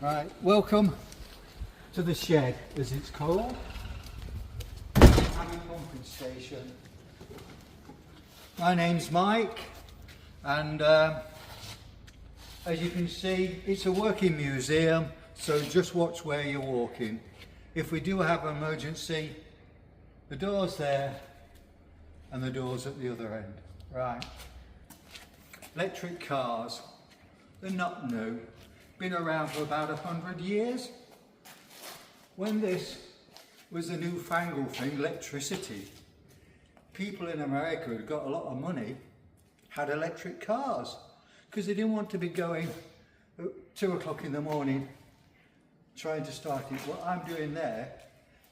Right, welcome to the shed, as it's called. Abbey pumping station. My name's Mike, and as you can see, it's a working museum, so just watch where you're walking. If we do have an emergency, the door's there and the door's at the other end. Right. Electric cars, they're not new. Been around for about 100 years. When this was a newfangled thing, electricity, people in America who'd got a lot of money had electric cars because they didn't want to be going at 2 o'clock in the morning trying to start it. What I'm doing there,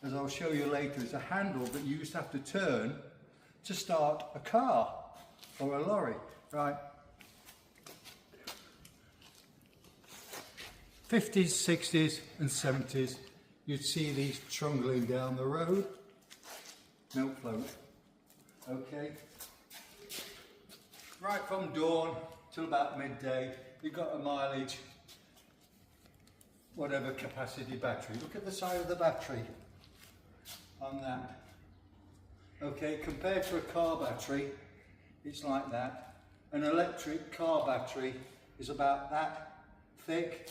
as I'll show you later, is a handle that you used to have to turn to start a car or a lorry. Right. 50s, 60s and 70s, you'd see these trundling down the road. No float. Okay. Right from dawn till about midday, you've got a mileage, whatever capacity battery. Look at the side of the battery on that. Okay, compared to a car battery, it's like that. An electric car battery is about that thick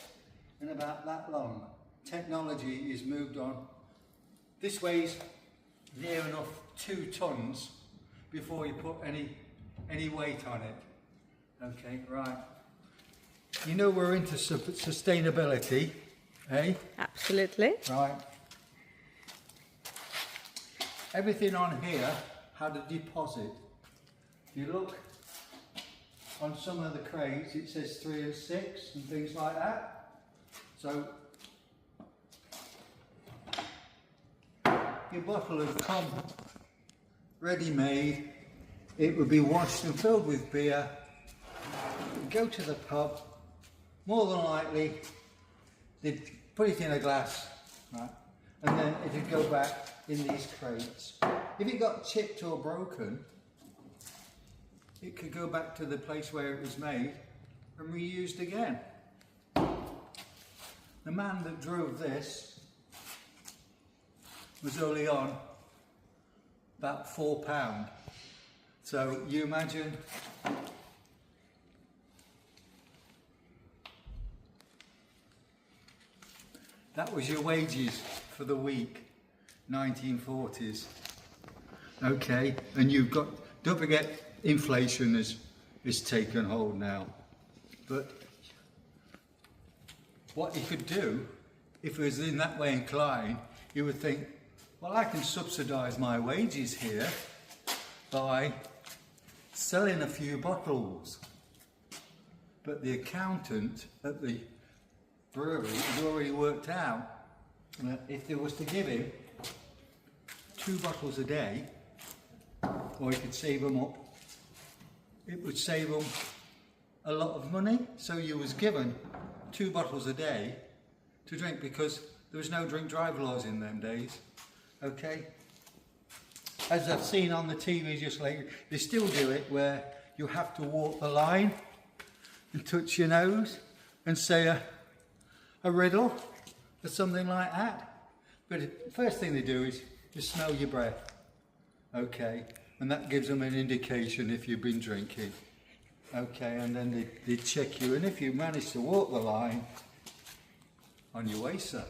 and about that long. Technology is moved on. This weighs near enough 2 tons before you put any weight on it. Okay, right. You know we're into sustainability, eh? Absolutely. Right. Everything on here had a deposit. If you look on some of the crates, it says 3 and 6 and things like that. So your bottle would come ready-made. It would be washed and filled with beer. You'd go to the pub. More than likely, they'd put it in a glass, right? And then it'd go back in these crates. If it got chipped or broken, it could go back to the place where it was made and reused again. The man that drove this was only on about £4. So you imagine that was your wages for the week, 1940s. Okay, and you've got, don't forget, inflation is taken hold now. But what you could do, if it was in that way inclined, you would think, well, I can subsidise my wages here by selling a few bottles. But the accountant at the brewery had already worked out that if they was to give him 2 bottles a day, or he could save them up, it would save him a lot of money. So you was given 2 bottles a day to drink because there was no drink drive laws in them days. Okay? As I've seen on the TV just lately, they still do it where you have to walk the line and touch your nose and say a riddle or something like that. But the first thing they do is just smell your breath. Okay? And that gives them an indication if you've been drinking. Okay, and then they check you, and if you manage to walk the line, on your way, sir.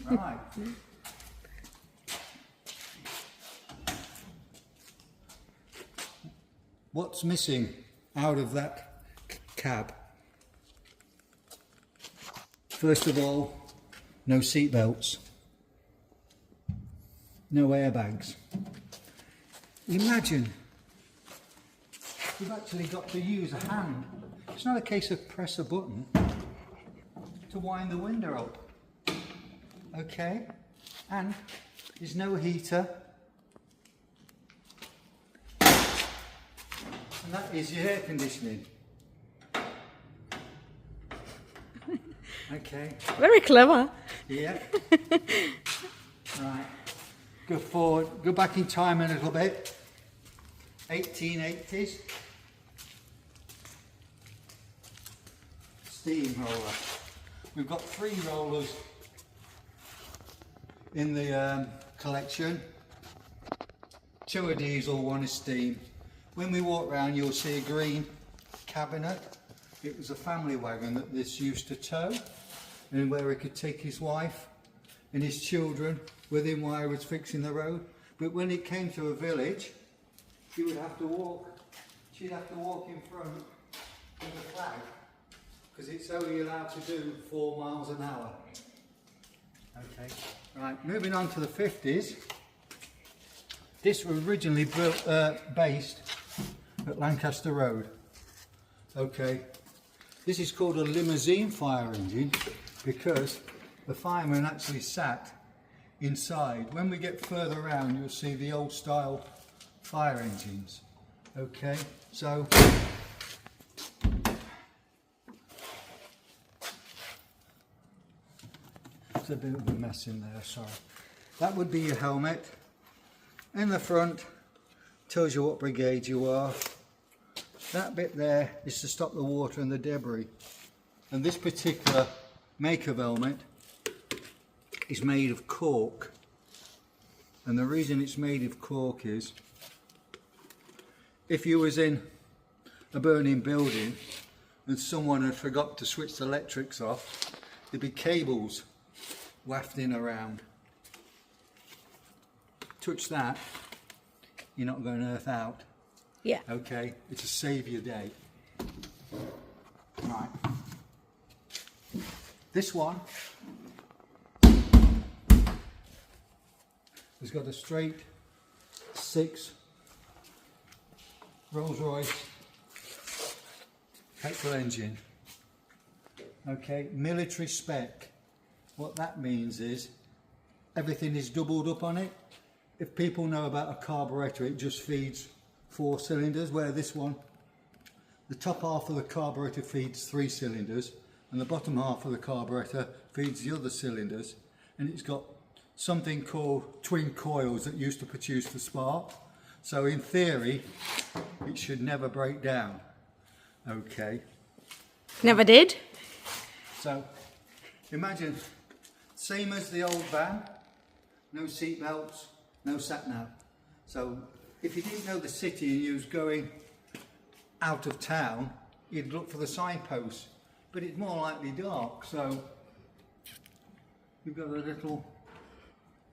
Right. What's missing out of that cab? First of all, no seat belts, no airbags. Imagine you've actually got to use a hand. It's not a case of press a button to wind the window up. Okay? And there's no heater. And that is your air conditioning. Okay. Very clever. Yeah. Right. Go forward. Go back in time a little bit. 1880s. Steamroller. we've got 3 rollers in the collection. 2 are diesel, 1 is steam. When we walk around, you'll see a green cabinet. It was a family wagon that this used to tow, and where he could take his wife and his children with him while he was fixing the road. But when it came to a village, she would have to walk. She'd have to walk in front with the flag, because it's only allowed to do 4 miles an hour. Okay, right, moving on to the 50s. This was originally built, based at Lancaster Road. Okay, this is called a limousine fire engine because the fireman actually sat inside. When we get further around, you'll see the old style fire engines. Okay, so there's a bit of a mess in there, sorry. That would be your helmet. In the front, tells you what brigade you are. That bit there is to stop the water and the debris. And this particular make of helmet is made of cork. And the reason it's made of cork is, if you was in a burning building and someone had forgot to switch the electrics off, there'd be cables wafting around. Touch that, you're not going to earth out. Yeah. Okay, it's a save your day. Right. This one has got a straight 6 Rolls-Royce petrol engine. Okay, military spec. What that means is everything is doubled up on it. If people know about a carburettor, it just feeds 4 cylinders, where this one, the top half of the carburettor feeds 3 cylinders and the bottom half of the carburettor feeds the other cylinders, and it's got something called twin coils that used to produce the spark. So in theory, it should never break down. Okay. Never did. So imagine, same as the old van, no seat belts, no sat nav. So if you didn't know the city and you was going out of town, you'd look for the signposts, but it's more likely dark. So we've got a little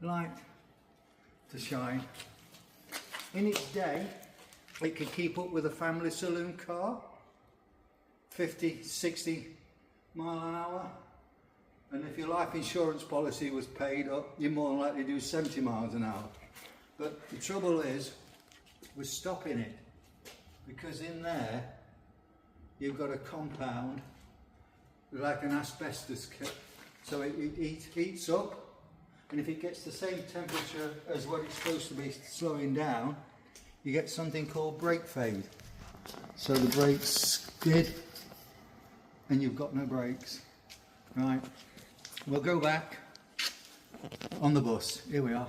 light to shine. In its day, it could keep up with a family saloon car, 50, 60 mile an hour. And if your life insurance policy was paid up, you're more likely to do 70 miles an hour. But the trouble is, we're stopping it, because in there, you've got a compound like an asbestos kit. So it heats up, and if it gets the same temperature as what it's supposed to be slowing down, you get something called brake fade. So the brakes skid, and you've got no brakes. Right, we'll go back on the bus. Here we are.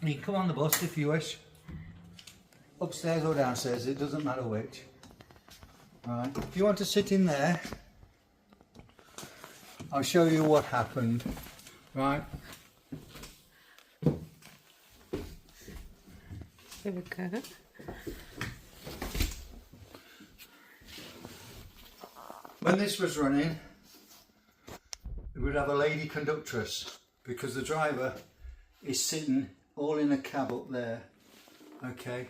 You can come on the bus if you wish, upstairs or downstairs, it doesn't matter which. Right, if you want to sit in there, I'll show you what happened. Right. Here we go. When this was running, we would have a lady conductress, because the driver is sitting all in a cab up there, okay,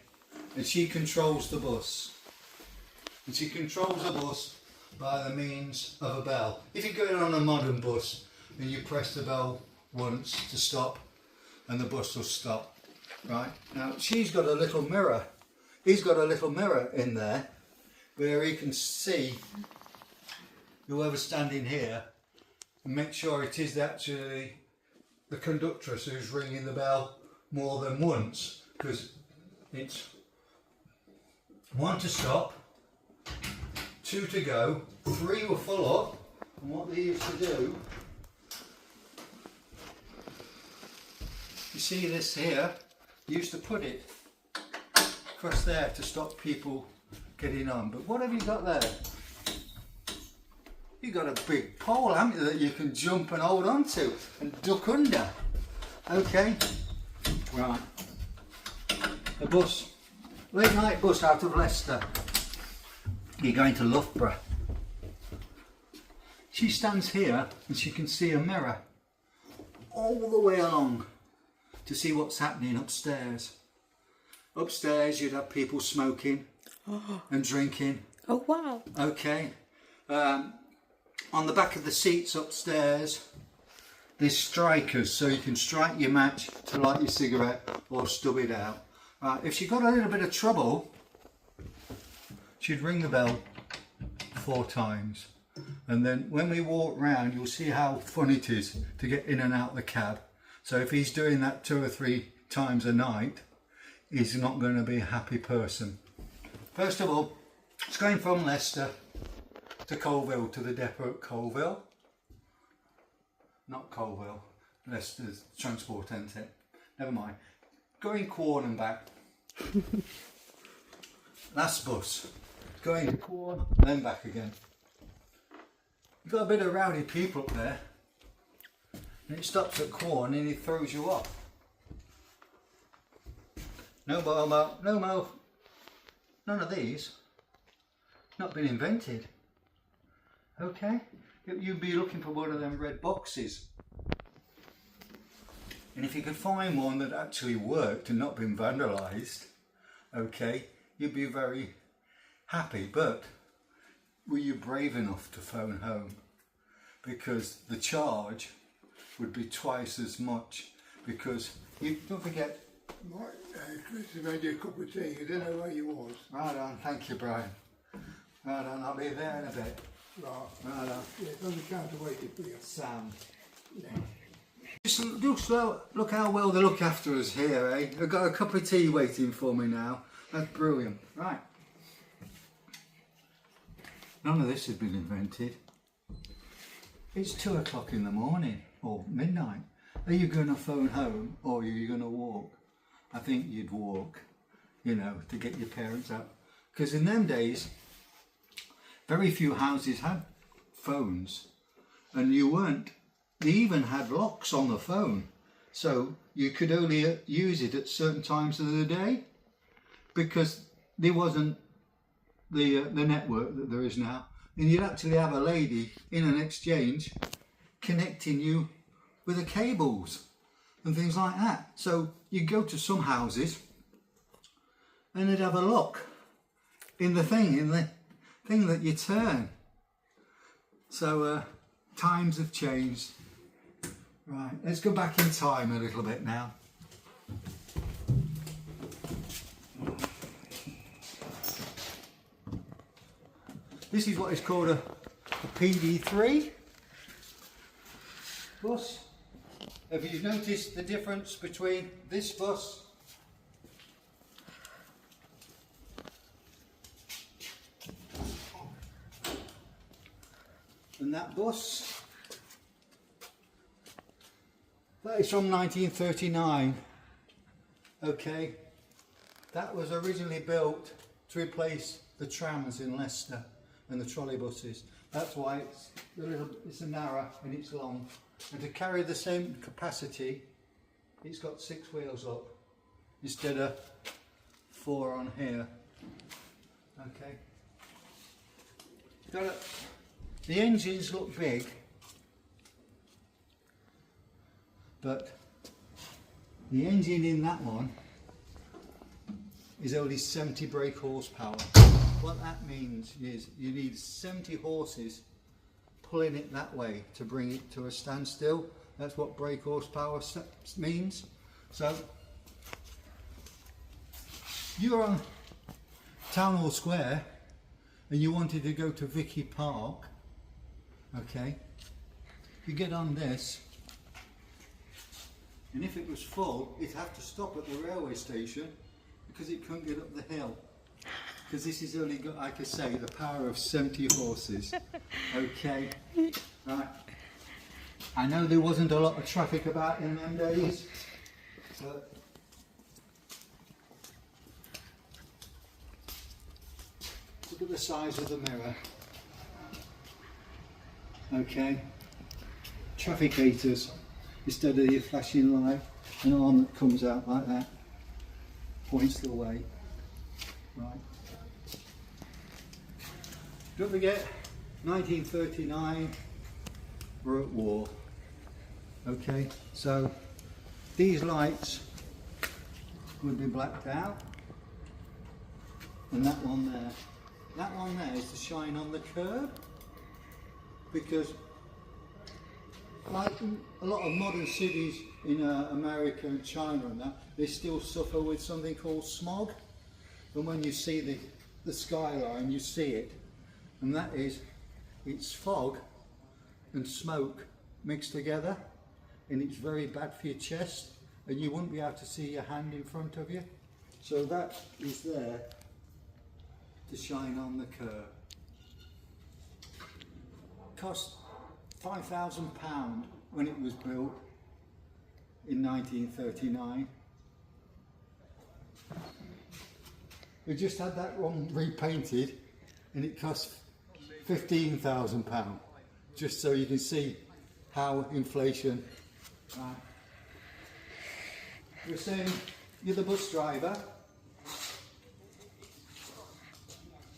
and she controls the bus, and she controls the bus by the means of a bell. If you're going on a modern bus and you press the bell once to stop, and the bus will stop. Right, now she's got a little mirror, he's got a little mirror in there where he can see whoever's standing here and make sure it is actually the conductress who's ringing the bell more than once, because it's 1 to stop, 2 to go, 3 were full up, and what they used to do, you see this here, they used to put it across there to stop people getting on. But what have you got there? You've got a big pole, haven't you, that you can jump and hold on to and duck under. Okay, right. The bus, late night bus out of Leicester. You're going to Loughborough. She stands here and she can see a mirror all the way along to see what's happening upstairs. Upstairs you'd have people smoking and drinking. Oh wow. Okay. On the back of the seats upstairs there's strikers, so you can strike your match to light your cigarette or stub it out. If she got a little bit of trouble, she'd ring the bell 4 times, and then when we walk round you'll see how fun it is to get in and out the cab. So if he's doing that 2 or 3 times a night, he's not going to be a happy person. First of all, it's going from Leicester to Colville, to the depot at Colville. Not Colville, Leicester's transport, isn't it? Never mind. Going Quorn and back. Last bus. Going to Quorn and then back again. You've got a bit of rowdy people up there. And it stops at Quorn and he throws you off. No Momo, no Mo. None of these. Not been invented. Okay? You'd be looking for one of them red boxes. And if you could find one that actually worked and not been vandalised, okay, you'd be very happy. But were you brave enough to phone home? Because the charge would be twice as much, because you don't forget. Right, Chris has made you a cup of tea. I don't know where you was. Right on, thank you, Brian. Right on, I'll be there in a bit. Right. Right on. Yeah, it's on the counter waiting for you. Sam. Yeah. Just look how well they look after us here, eh? I've got a cup of tea waiting for me now. That's brilliant. Right. None of this has been invented. It's 2 o'clock in the morning or midnight. Are you going to phone home or are you going to walk? I think you'd walk, you know, to get your parents out. Because in them days, very few houses had phones, and they even had locks on the phone. So you could only use it at certain times of the day, because there wasn't the network that there is now. And you'd actually have a lady in an exchange connecting you with the cables and things like that. So you go to some houses and they'd have a lock in the thing that you turn. So times have changed. Right, let's go back in time a little bit now. This is what is called a PD3 bus. Have you noticed the difference between this bus and that bus? That is from 1939. Okay, that was originally built to replace the trams in Leicester and the trolley buses. That's why it's a narrow and it's long. And to carry the same capacity, it's got 6 wheels up instead of 4 on here. Okay. The engines look big, but the engine in that one is only 70 brake horsepower. What that means is you need 70 horses pulling it that way to bring it to a standstill. That's what brake horsepower means. So you're on Town Hall Square and you wanted to go to Vicky Park, okay, you get on this, and if it was full it'd have to stop at the railway station because it couldn't get up the hill. Because this has only got, like I say, the power of 70 horses. Okay, right. I know there wasn't a lot of traffic about in them days, but look at the size of the mirror. Okay, trafficators, instead of your flashing light, an arm that comes out like that, points the way. Right. Don't forget, 1939, we're at war. Okay, so these lights would be blacked out, and that one there is to shine on the curb, because like a lot of modern cities in America and China and that, they still suffer with something called smog, and when you see the skyline, you see it, and that is, it's fog and smoke mixed together, and it's very bad for your chest, and you wouldn't be able to see your hand in front of you. So that is there to shine on the curb. Cost £5,000 when it was built in 1939. We just had that one repainted, and it cost £15,000, just so you can see how inflation. Right. We're saying you're the bus driver.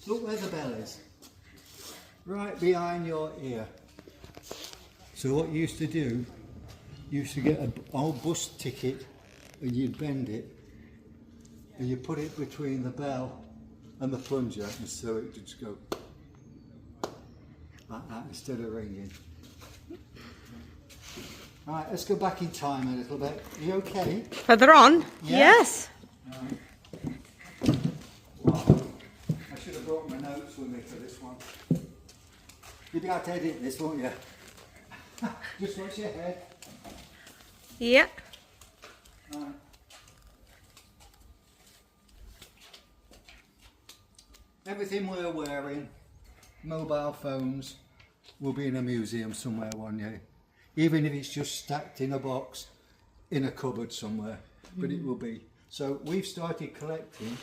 Look where the bell is, right behind your ear. So what you used to do, you used to get an old bus ticket, and you'd bend it, and you put it between the bell and the plunger, and so it would just go like that instead of ringing. Right, let's go back in time a little bit. Are you okay? Further on? Yeah. Yes. Right. Wow. I should have brought my notes with me for this one. You'll be able to edit this, won't you? Just watch your head. Yeah. Right. Everything we're wearing, mobile phones, will be in a museum somewhere one day. Even if it's just stacked in a box in a cupboard somewhere, but it will be. So we've started collecting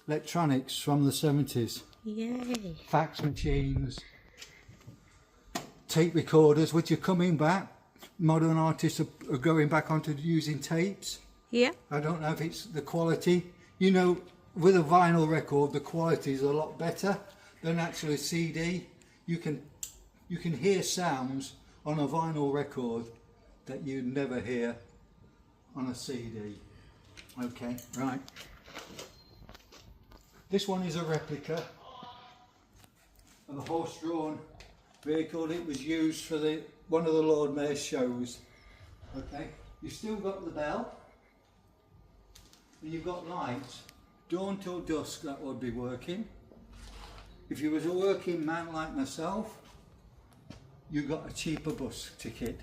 electronics from the 70s. Yay. Fax machines, tape recorders, which are coming back. Modern artists are going back onto using tapes. Yeah. I don't know if it's the quality. You know, with a vinyl record, the quality is a lot better than actually a CD. You can hear sounds on a vinyl record that you'd never hear on a CD. Okay, right. This one is a replica of a horse-drawn vehicle. It was used for one of the Lord Mayor's shows. Okay, you've still got the bell, and you've got lights. Dawn till dusk, that would be working. If you was a working man like myself, you got a cheaper bus ticket,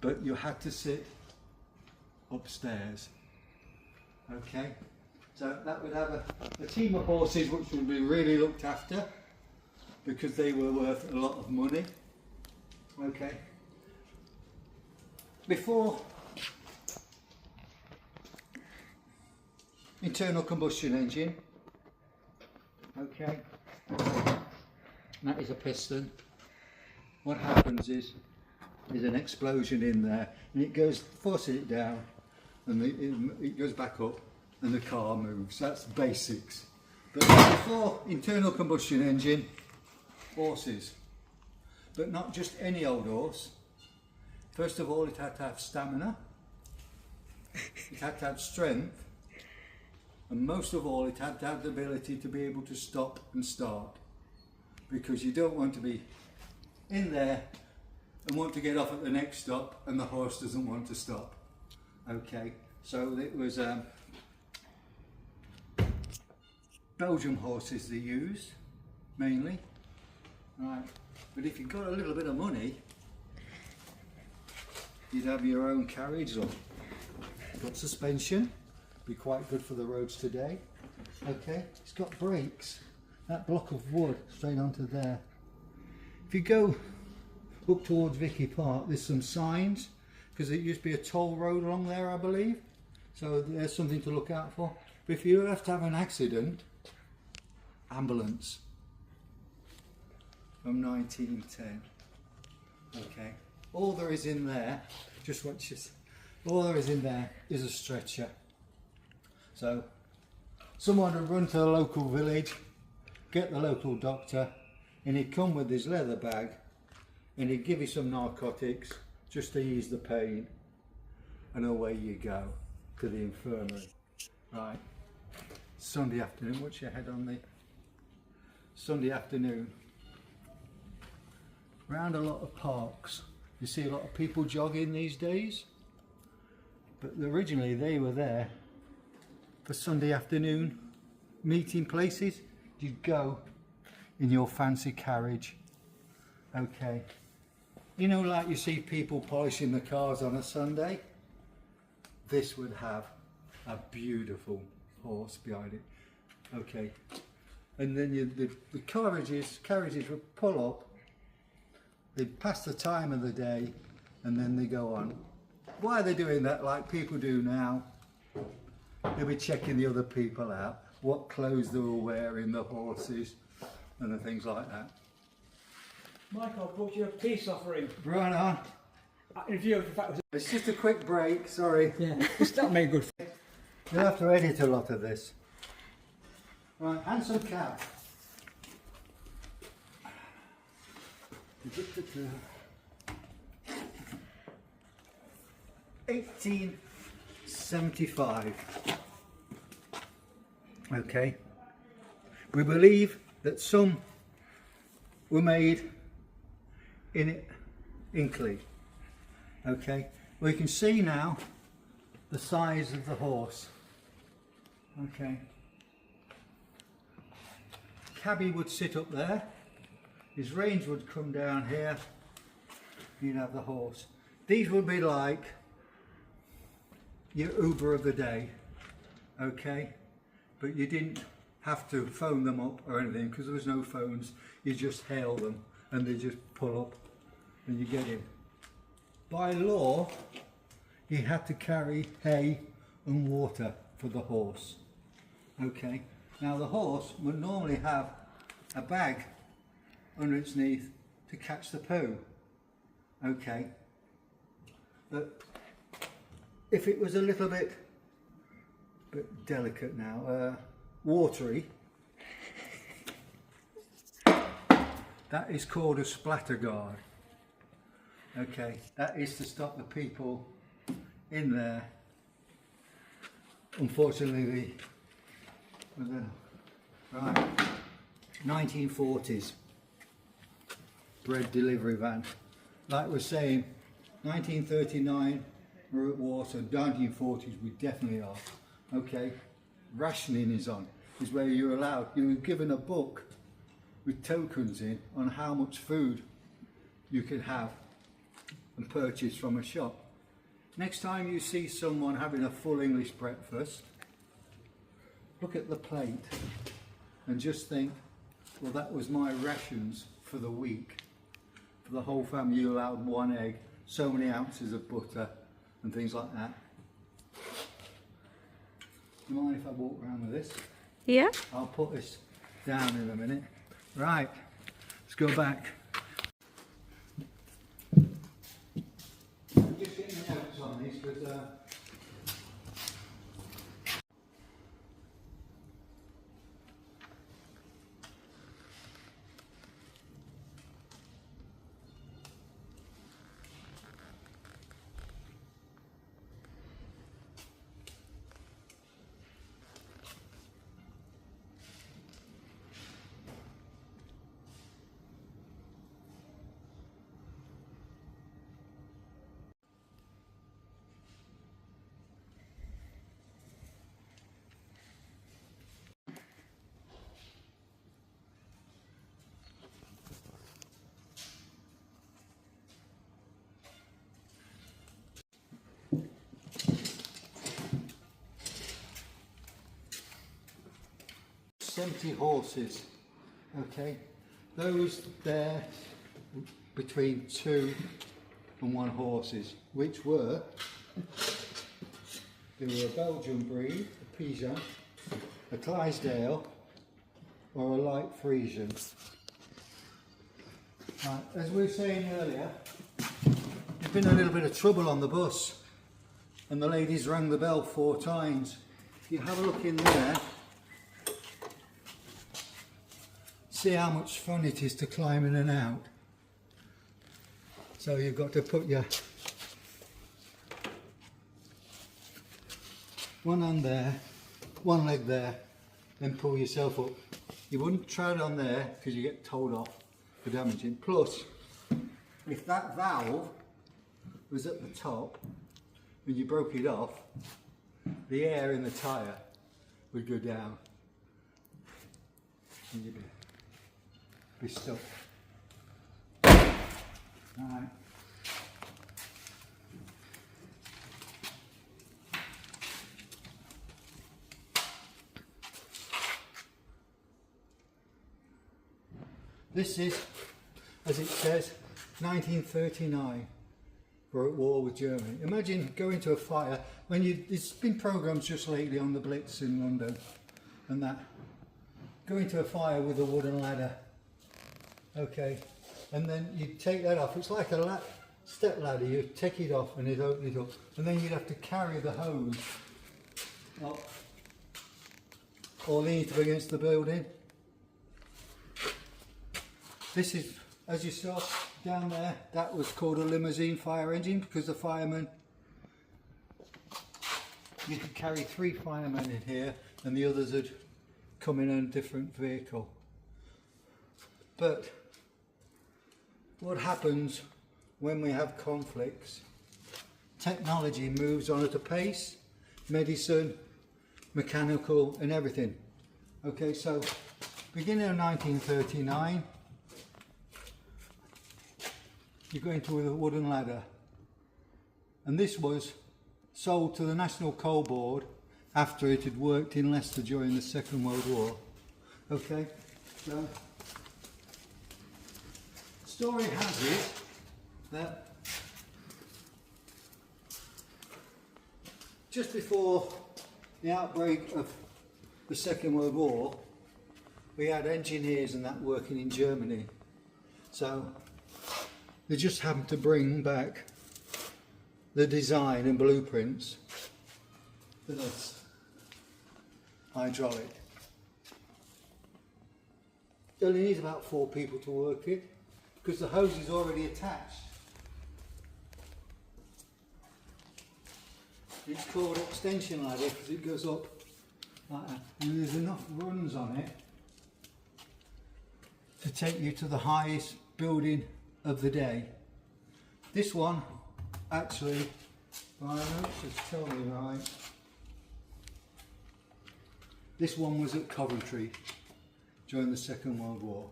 but you had to sit upstairs. Okay, so that would have a team of horses which would be really looked after, because they were worth a lot of money. Okay, before internal combustion engine. Okay, that is a piston. What happens is there's an explosion in there, and it forces it down, and it goes back up, and the car moves. That's basics. But before internal combustion engine, horses, but not just any old horse. First of all, it had to have stamina, it had to have strength, and most of all, it had to have the ability to be able to stop and start, because you don't want to be in there and want to get off at the next stop and the horse doesn't want to stop. Okay, so it was Belgian horses they used mainly, right? But if you've got a little bit of money, you'd have your own carriage or got suspension, be quite good for the roads today. Okay, it's got brakes. That block of wood straight onto there. If you go up towards Vicky Park, there's some signs, because it used to be a toll road along there, I believe. So there's something to look out for. But if you have to have an accident, ambulance. from 1910. Okay, all there is in there, just watch this, all there is in there is a stretcher. So someone would run to the local village, get the local doctor, and he'd come with his leather bag and he'd give you some narcotics just to ease the pain, and away you go to the infirmary. Right, Sunday afternoon, what's your head on the Sunday afternoon? Around a lot of parks, you see a lot of people jogging these days, but originally they were there for Sunday afternoon meeting places. You'd go in your fancy carriage. Okay, you know, like you see people polishing the cars on a Sunday, this would have a beautiful horse behind it. Okay, and then the carriages would pull up, they'd pass the time of the day, and then they go on. Why are they doing that like people do now? They'll be checking the other people out, what clothes they were wearing, the horses, and the things like that. Michael, I brought you a peace offering. Right on. In view of the fact that It's just a quick break, sorry. yeah, it's not made good. You'll have to edit a lot of this. Right, and some cap. 1875. Okay. We believe that some were made in Incley. Okay. We can see now the size of the horse. Okay. Cabby would sit up there. His reins would come down here. You'd have the horse. These would be like your Uber of the day, okay? But you didn't have to phone them up or anything because there was no phones. You just hail them and they just pull up and you get in. By law, he had to carry hay and water for the horse, okay? Now the horse would normally have a bag under its knees to catch the poo, okay? But if it was a little bit delicate now, watery, that is called a splatter guard. Okay, that is to stop the people in there. Unfortunately, right, 1940s bread delivery van. Like we're saying, 1939 we're at war, so 1940s we definitely are. Okay, rationing is where you're allowed, you're given a book with tokens in on how much food you can have and purchase from a shop. Next time you see someone having a full English breakfast, look at the plate and just think, well, that was my rations for the week. For the whole family, you allowed 1 egg, so many ounces of butter and things like that. Do you mind if I walk around with this? Yeah. I'll put this down in a minute. Right, let's go back. I'm just getting the notes on these because empty horses, okay, those there between 2 and 1 horses, which were, they were a Belgian breed, a Pigeon, a Clydesdale or a light Friesian. Right, as we were saying earlier, there's been a little bit of trouble on the bus and the ladies rang the bell 4 times. If you have a look in there, see how much fun it is to climb in and out. So you've got to put your one hand there, one leg there, then pull yourself up. You wouldn't try it on there because you get told off for damaging. Plus, if that valve was at the top and you broke it off, the air in the tyre would go down and you'd be stuck. Alright. This is, as it says, 1939. We're at war with Germany. Imagine going to a fire when it's been programmed just lately on the Blitz in London and that. Going to a fire with a wooden ladder, okay, and then you take that off. It's like a step ladder. You take it off and it opens it up, and then you'd have to carry the hose up or lean it up against the building. This is, as you saw down there, that was called a limousine fire engine because the firemen, you could carry 3 firemen in here and the others would come in a different vehicle. But what happens when we have conflicts? Technology moves on at a pace, medicine, mechanical and everything. Okay, so beginning of 1939, you go into a wooden ladder, and this was sold to the National Coal Board after it had worked in Leicester during the Second World War. Okay, so story has it that just before the outbreak of the Second World War, we had engineers and that working in Germany. So they just happened to bring back the design and blueprints for this hydraulic. It only needs about 4 people to work it because the hose is already attached. It's called extension ladder because it goes up like that, and there's enough runs on it to take you to the highest building of the day. This one actually, my notes just tell me right, this one was at Coventry during the Second World War.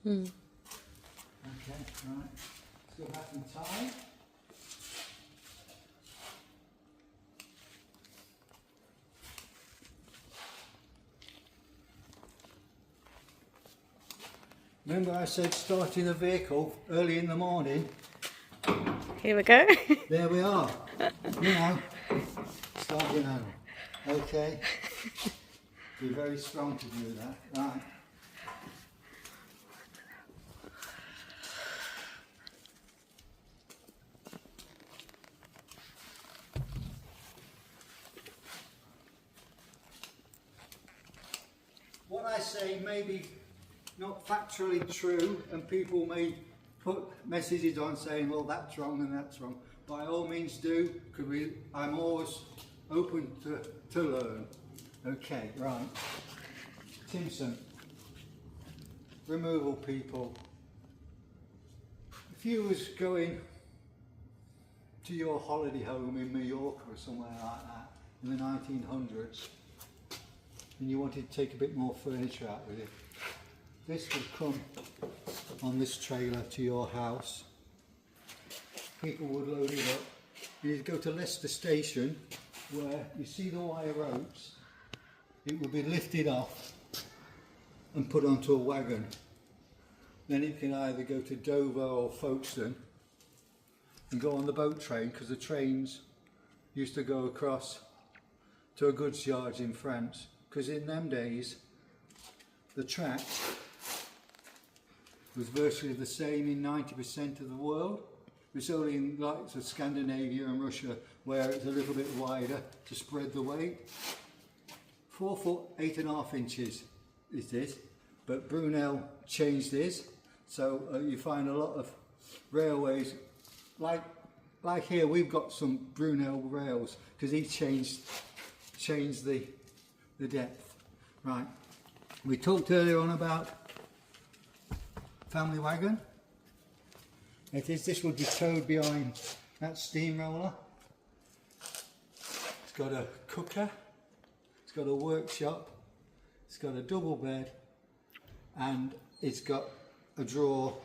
Okay, right, let's go back in time. Remember I said starting a vehicle early in the morning? Here we go. There we are. Now, starting now. Okay. Be very strong to do that. Right. What I say may be not factually true, and people may put messages on saying, well, that's wrong and that's wrong. By all means do, because I'm always open to learn. Okay, right. Timson, removal people. If you was going to your holiday home in Mallorca or somewhere like that in the 1900s, and you wanted to take a bit more furniture out with you, this would come on this trailer to your house. People would load it up. You'd go to Leicester Station where you see the wire ropes. It would be lifted off and put onto a wagon. Then it can either go to Dover or Folkestone and go on the boat train, because the trains used to go across to a goods yard in France, because in them days the tracks was virtually the same in 90% of the world. It's only in like so Scandinavia and Russia where it's a little bit wider to spread the weight. 4 foot 8.5 inches is this, but Brunel changed his. So you find a lot of railways, like here we've got some Brunel rails because he changed the depth. Right, we talked earlier on about family wagon. This would be towed behind that steamroller. It's got a cooker, it's got a workshop, it's got a double bed, and it's got a drawer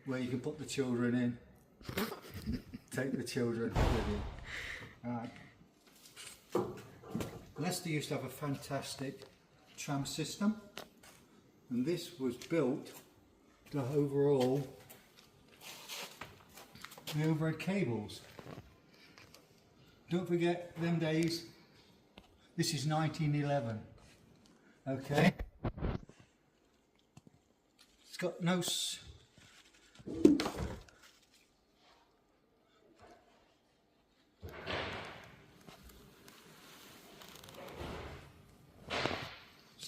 where you can put the children in. Take the children with you. Right. Leicester used to have a fantastic tram system, and this was built to overhaul the overhead cables. Don't forget them days. This is 1911. Okay. It's got no it's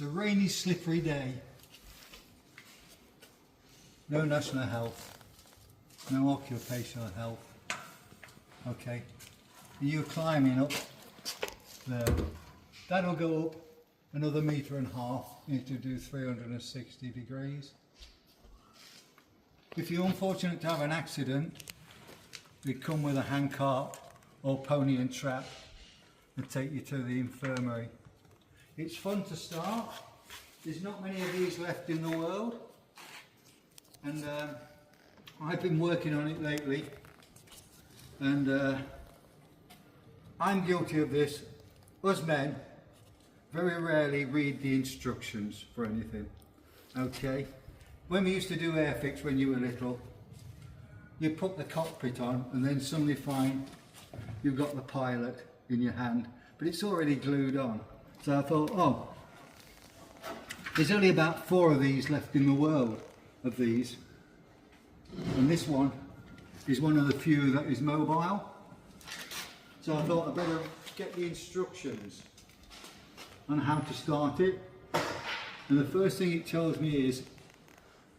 a rainy, slippery day. No national health. No occupational health. Okay. You're climbing up there. That'll go up another 1.5 meters. You need to do 360 degrees. If you're unfortunate to have an accident, they come with a handcart or pony and trap and take you to the infirmary. It's fun to start. There's not many of these left in the world, and I've been working on it lately, and I'm guilty of this. Us men very rarely read the instructions for anything. Okay, when we used to do airfix when you were little, you put the cockpit on and then suddenly find you've got the pilot in your hand, but it's already glued on. So I thought, oh, there's only about 4 of these left in the world of these, and this one is one of the few that is mobile. So I thought I'd better get the instructions on how to start it, and the first thing it tells me is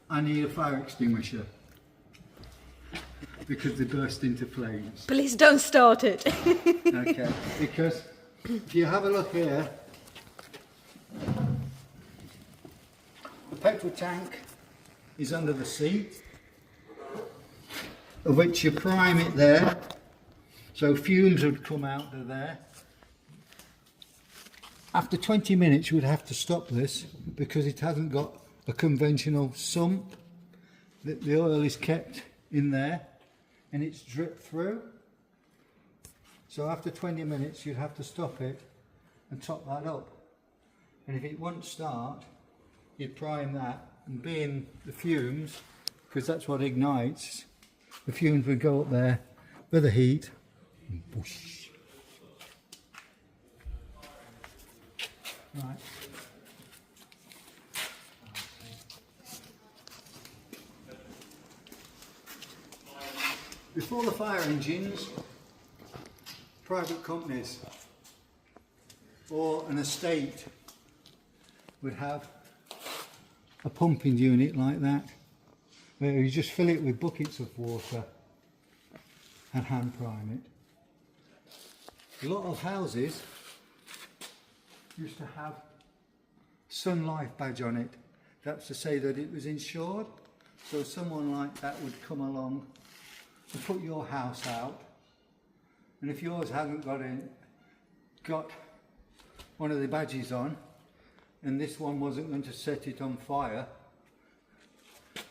I need a fire extinguisher because they burst into flames. Please don't start it. Okay, because if you have a look here, the petrol tank is under the seat, of which you prime it there, so fumes would come out of there. After 20 minutes you would have to stop this because it hasn't got a conventional sump. The oil is kept in there and it's dripped through. So after 20 minutes you'd have to stop it and top that up. And if it won't start, you'd prime that, and being the fumes, because that's what ignites, the fumes would go up there with the heat and whoosh. Right. Before the fire engines, private companies or an estate would have a pumping unit like that, where you just fill it with buckets of water and hand prime it. A lot of houses used to have Sun Life badge on it. That's to say that it was insured, so someone like that would come along and put your house out, and if yours hadn't got one of the badges on, and this one wasn't going to set it on fire,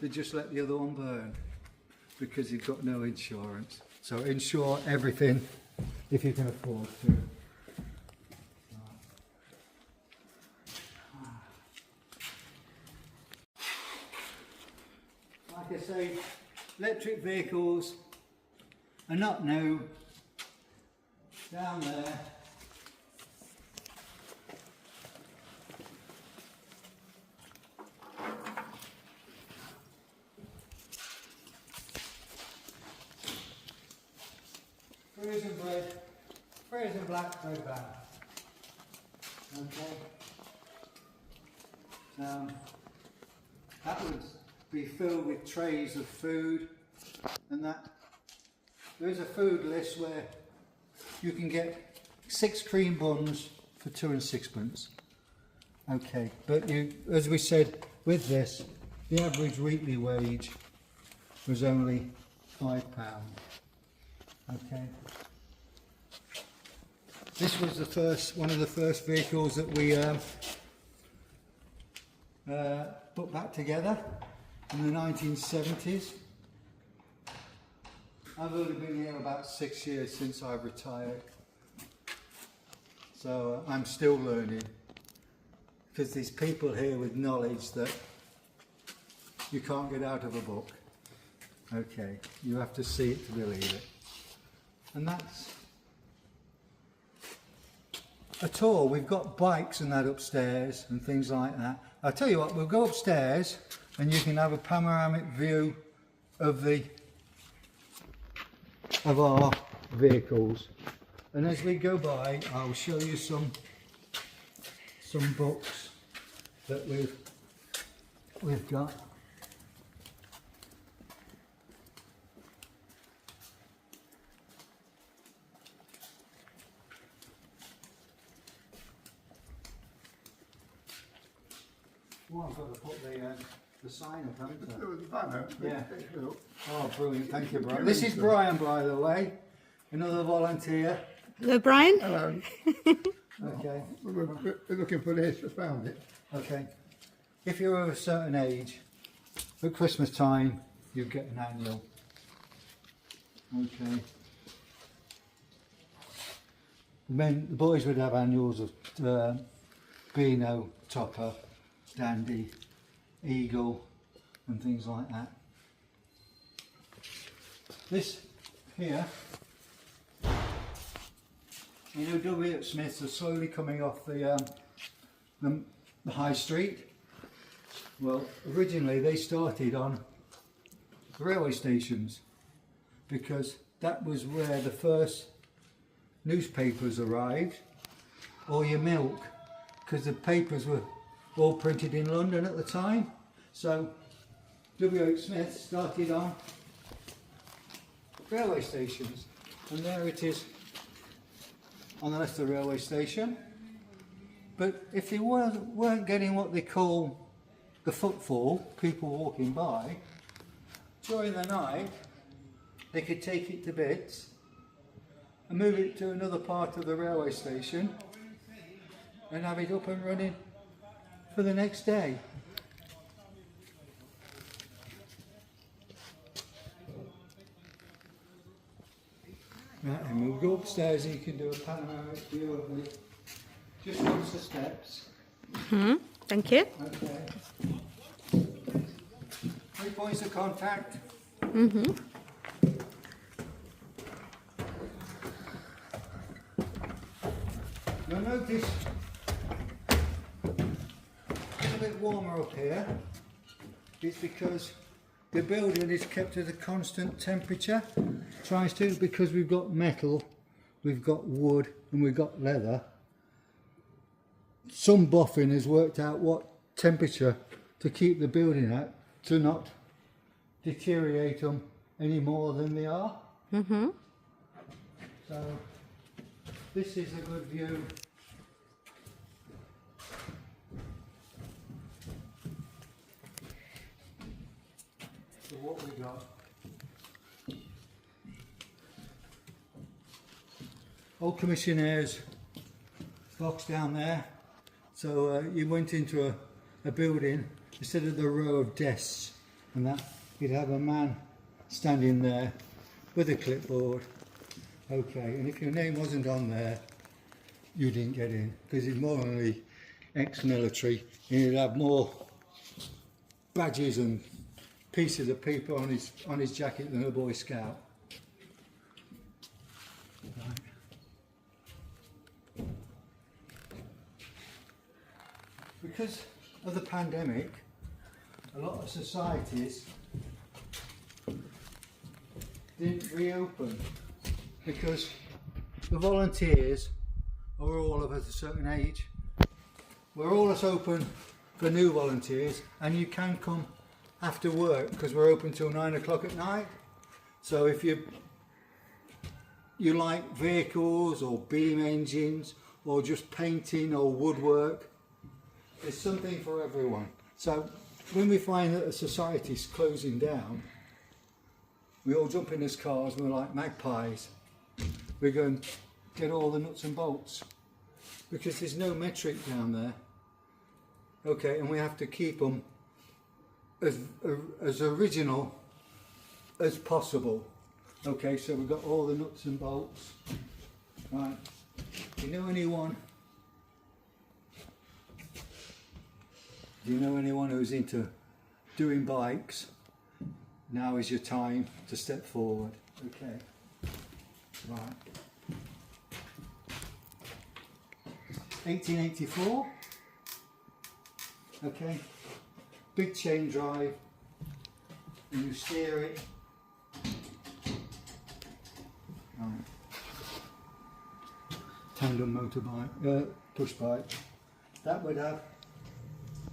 they just let the other one burn because you've got no insurance. So insure everything if you can afford to. Like I say, electric vehicles are not new. Down there, Trays of black bag. Okay. That would be filled with trays of food, and that there is a food list where you can get 6 cream buns for 2 and 6pence. Okay, but you, as we said, with this, the average weekly wage was only £5. Okay. This was the first, one of the first vehicles that we put back together in the 1970s. I've only been here about 6 years since I've retired, so I'm still learning, because there's people here with knowledge that you can't get out of a book. Okay, you have to see it to believe it. And that's a tour. We've got bikes and that upstairs and things like that. I'll tell you what, we'll go upstairs and you can have a panoramic view of our vehicles. And as we go by, I'll show you some books that we've got. Oh, I've got to put the sign up, haven't I? There was a banner. Yeah. Oh, brilliant. Thank you, Brian. This is Brian, by the way, another volunteer. Hello, Brian. Hello. Okay. We're looking for this. I found it. Okay. If you're of a certain age, at Christmas time, you get an annual. Okay. The boys would have annuals of Beano, Topper, Dandy, Eagle and things like that. This here, you know, W. Smiths are slowly coming off the high street. Well, originally they started on railway stations because that was where the first newspapers arrived, or your milk, because the papers were all printed in London at the time. So W. Smith started on railway stations, and there it is on the left of the railway station. But if they weren't getting what they call the footfall, people walking by, during the night they could take it to bits and move it to another part of the railway station and have it up and running for the next day. Right, and we'll go upstairs and you can do a panoramic view of the, just once the steps. Thank you. Okay. 3 points of contact. You'll notice it's a bit warmer up here. It's because the building is kept at a constant temperature. Tries to, because we've got metal, we've got wood and we've got leather. Some boffin has worked out what temperature to keep the building at to not deteriorate them any more than they are. So this is a good view. So what we got? Old Commissionaire's box down there. So you went into a building, instead of the row of desks and that, you'd have a man standing there with a clipboard. Okay, and if your name wasn't on there, you didn't get in, because he's more only ex-military, and he'd have more badges and pieces of paper on his jacket than a Boy Scout. Right. Because of the pandemic, a lot of societies didn't reopen because the volunteers are all of a certain age. We're always open for new volunteers, and you can come after work because we're open till 9 o'clock at night. So if you like vehicles or beam engines or just painting or woodwork, there's something for everyone. So when we find that a society's closing down, we all jump in his cars and we're like magpies. We go and get all the nuts and bolts because there's no metric down there. Okay, and we have to keep them as original as possible. Okay, so we've got all the nuts and bolts. Right, do you know anyone? Do you know anyone who's into doing bikes? Now is your time to step forward. Okay, right. 1884. Okay, big chain drive, and you steer it. Right. Tandem motorbike, push bike. That would have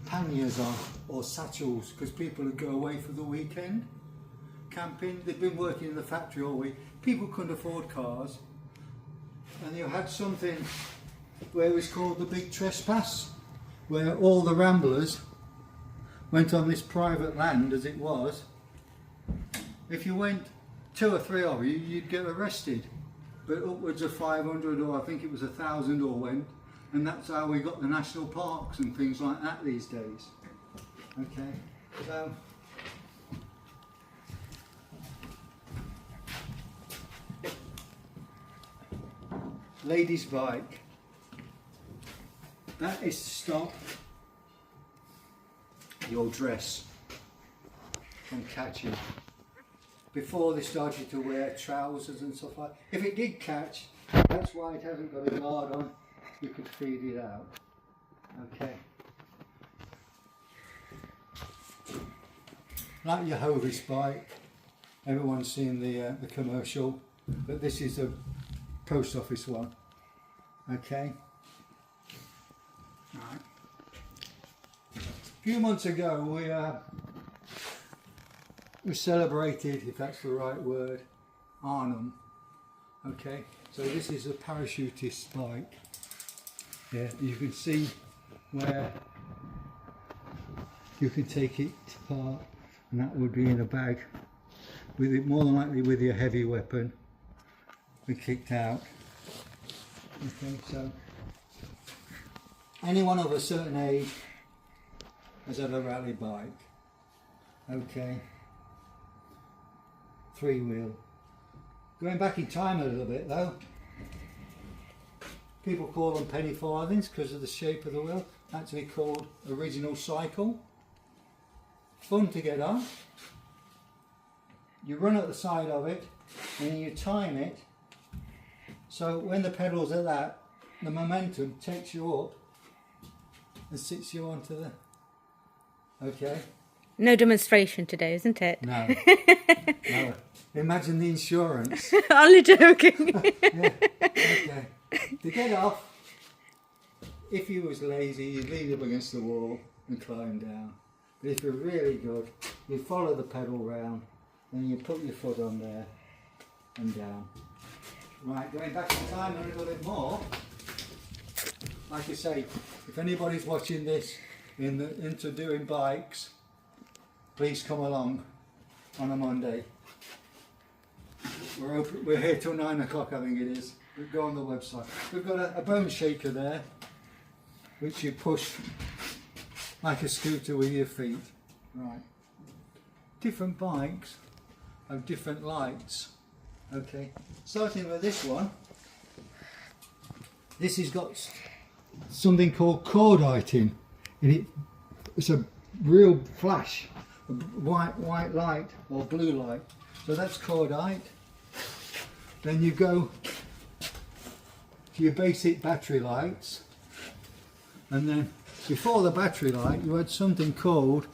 panniers on or satchels because people would go away for the weekend camping. They've been working in the factory all week. People couldn't afford cars, and you had something where it was called the Big Trespass, where all the ramblers went on this private land as it was. If you went 2 or 3 of you, you'd get arrested. But upwards of 500 or I think it was 1,000 all went, and that's how we got the national parks and things like that these days. Okay, so ladies' bike. That is to stop your dress from catching. Before they started to wear trousers and stuff like that. If it did catch, that's why it hasn't got a guard on. You could feed it out. Okay. Like your Hovis bike. Everyone's seen the commercial, but this is a post office one. Okay. Right. A few months ago we celebrated, if that's the right word, Arnhem. Okay, so this is a parachutist bike. Yeah, you can see where you can take it apart, and that would be in a bag with it, more than likely with your heavy weapon. We kicked out. Okay, so anyone of a certain age has had a rally bike. Okay, 3-wheel. Going back in time a little bit though, people call them penny farthings because of the shape of the wheel. Actually called original cycle. Fun to get on. You run at the side of it and then you time it, so when the pedals are that, the momentum takes you up and sits you onto the... Okay. No demonstration today, isn't it? No. No. Imagine the insurance. Only joking. Yeah. Okay. To get off, if you was lazy, you'd lean up against the wall and climb down. But if you're really good, you follow the pedal round, then you put your foot on there and down. Right, going back in time a little bit more. Like I say, if anybody's watching this into doing bikes, please come along on a Monday. We're open, we're here till 9 o'clock, I think it is. We'll go on the website. We've got a bone shaker there, which you push like a scooter with your feet. Right. Different bikes have different lights. Okay. Starting with this one. This has got something called cordite in. It's a real flash, a white light or blue light. So that's cordite. Then you go to your basic battery lights, and then before the battery light you had something called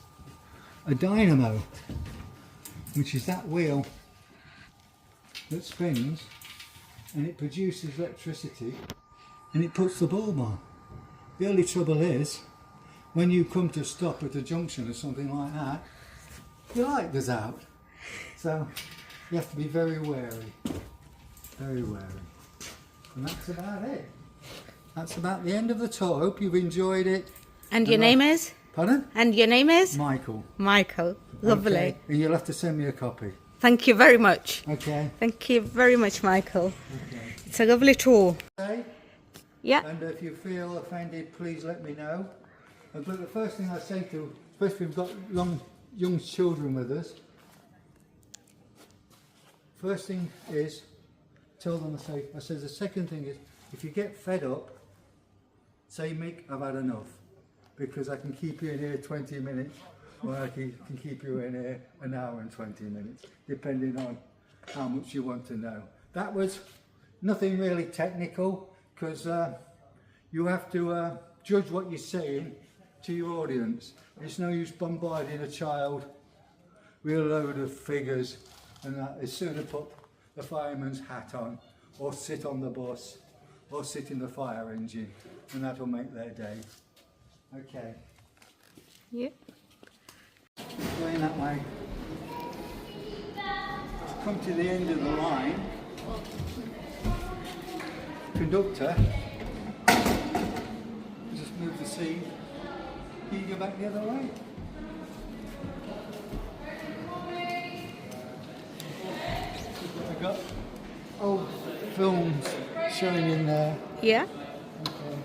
a dynamo, which is that wheel that spins and it produces electricity and it puts the bulb on. The only trouble is, when you come to stop at a junction or something like that, your light goes out. So you have to be very wary. Very wary. And that's about it. That's about the end of the tour. I hope you've enjoyed it. And your name is? Pardon? And your name is? Michael. Michael. Lovely. Okay. And you'll have to send me a copy. Thank you very much. Okay. Thank you very much, Michael. Okay. It's a lovely tour. Okay. Yeah. And if you feel offended, please let me know. But the first thing I say to, especially if we've got young children with us, first thing is, tell them, I say the second thing is, if you get fed up, say, Mick, I've had enough. Because I can keep you in here 20 minutes, or I can keep you in here an hour and 20 minutes, depending on how much you want to know. That was nothing really technical, because you have to judge what you're saying to your audience. It's no use bombarding a child with a load of figures and that. As soon as put the fireman's hat on, or sit on the bus, or sit in the fire engine, and that'll make their day. Okay. Yeah. Going that way. Come to the end of the line. Conductor, just move the seat. Can you go back the other way? I've got old films showing in there. Yeah. Okay.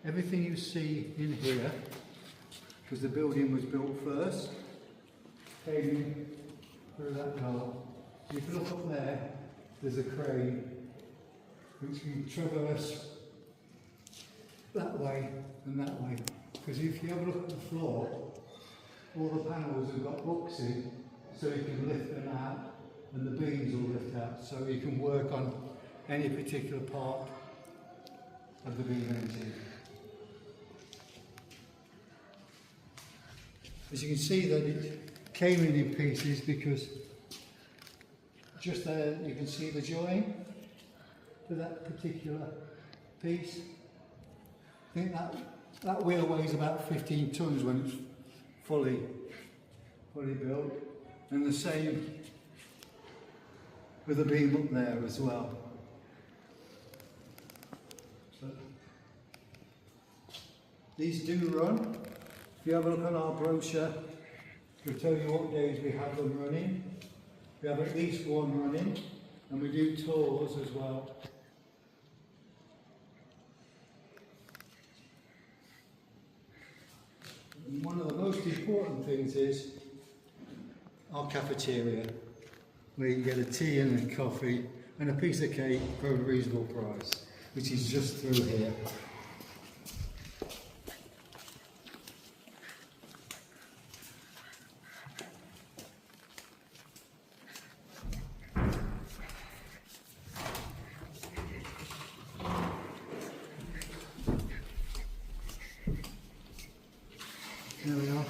Everything you see in here, because the building was built first, came in through that door. If you look up there, there's a crane which can traverse that way and that way. Because if you have a look at the floor, all the panels have got hooks in, so you can lift them out, and the beams will lift out, so you can work on any particular part of the beam engine. As you can see that it came in pieces because just there you can see the join to that particular piece. I think that wheel weighs about 15 tons when it's fully built, and the same with the beam up there as well. So, these do run. If you have a look at our brochure, we'll tell you what days we have them running. We have at least one running, and we do tours as well. And one of the most important things is our cafeteria, where you can get a tea and a coffee and a piece of cake for a reasonable price, which is just through here. There we are.